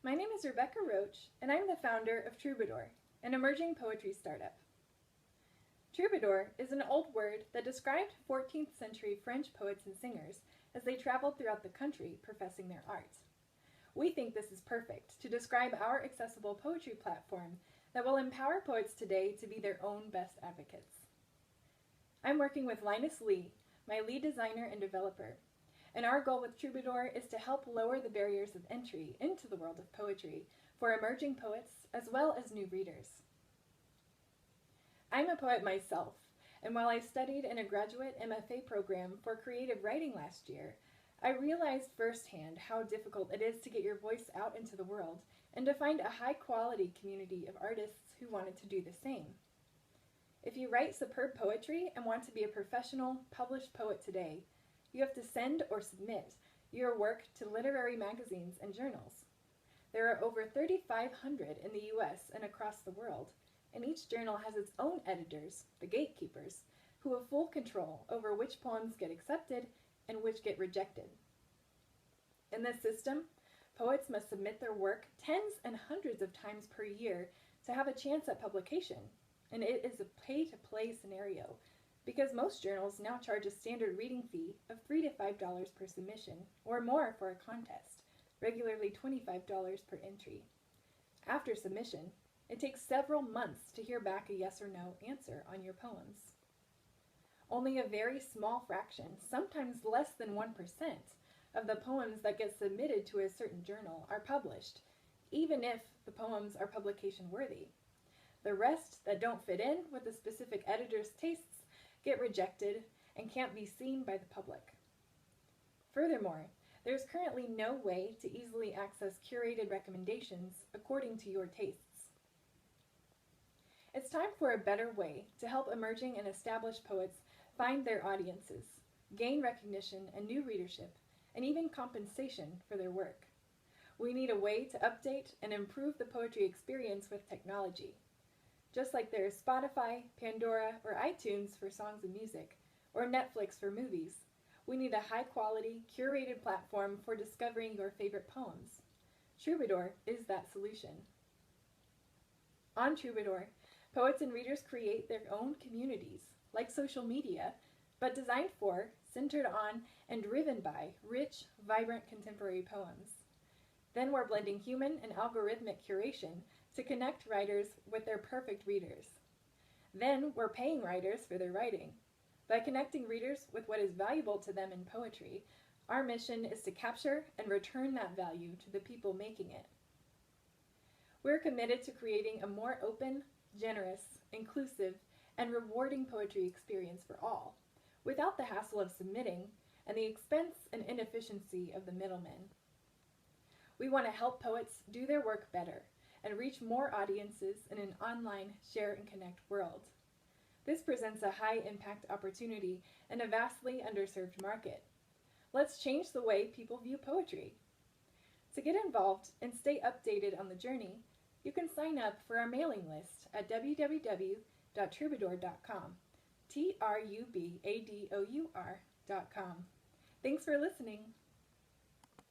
My name is Rebecca Roach, and I'm the founder of Trūbadour, an emerging poetry startup. Troubadour is an old word that described 14th century French poets and singers as they traveled throughout the country professing their art. We think this is perfect to describe our accessible poetry platform that will empower poets today to be their own best advocates. I'm working with Linus Lee, my lead designer and developer, and our goal with Trūbadour is to help lower the barriers of entry into the world of poetry for emerging poets as well as new readers. I'm a poet myself, and while I studied in a graduate MFA program for creative writing last year, I realized firsthand how difficult it is to get your voice out into the world and to find a high-quality community of artists who wanted to do the same. If you write superb poetry and want to be a professional, published poet today, you have to send or submit your work to literary magazines and journals. There are over 3,500 in the US and across the world, and each journal has its own editors, the gatekeepers, who have full control over which poems get accepted and which get rejected. In this system, poets must submit their work tens and hundreds of times per year to have a chance at publication, and it is a pay-to-play scenario because most journals now charge a standard reading fee of $3 to $5 per submission, or more for a contest, regularly $25 per entry. After submission, it takes several months to hear back a yes or no answer on your poems. Only a very small fraction, sometimes less than 1%, of the poems that get submitted to a certain journal are published, even if the poems are publication worthy. The rest that don't fit in with the specific editor's tastes get rejected and can't be seen by the public. Furthermore, there's currently no way to easily access curated recommendations according to your tastes. It's time for a better way to help emerging and established poets find their audiences, gain recognition and new readership, and even compensation for their work. We need a way to update and improve the poetry experience with technology. Just like there is Spotify, Pandora, or iTunes for songs and music, or Netflix for movies, we need a high-quality, curated platform for discovering your favorite poems. Trūbadour is that solution. On Trūbadour, poets and readers create their own communities, like social media, but designed for, centered on, and driven by rich, vibrant contemporary poems. Then we're blending human and algorithmic curation to connect writers with their perfect readers. Then we're paying writers for their writing. By connecting readers with what is valuable to them in poetry, our mission is to capture and return that value to the people making it. We're committed to creating a more open, generous, inclusive, and rewarding poetry experience for all, without the hassle of submitting and the expense and inefficiency of the middlemen. We want to help poets do their work better and reach more audiences in an online share and connect world. This presents a high-impact opportunity in a vastly underserved market. Let's change the way people view poetry. To get involved and stay updated on the journey, you can sign up for our mailing list at www.trūbadour.com. Trūbadour.com. Thanks for listening.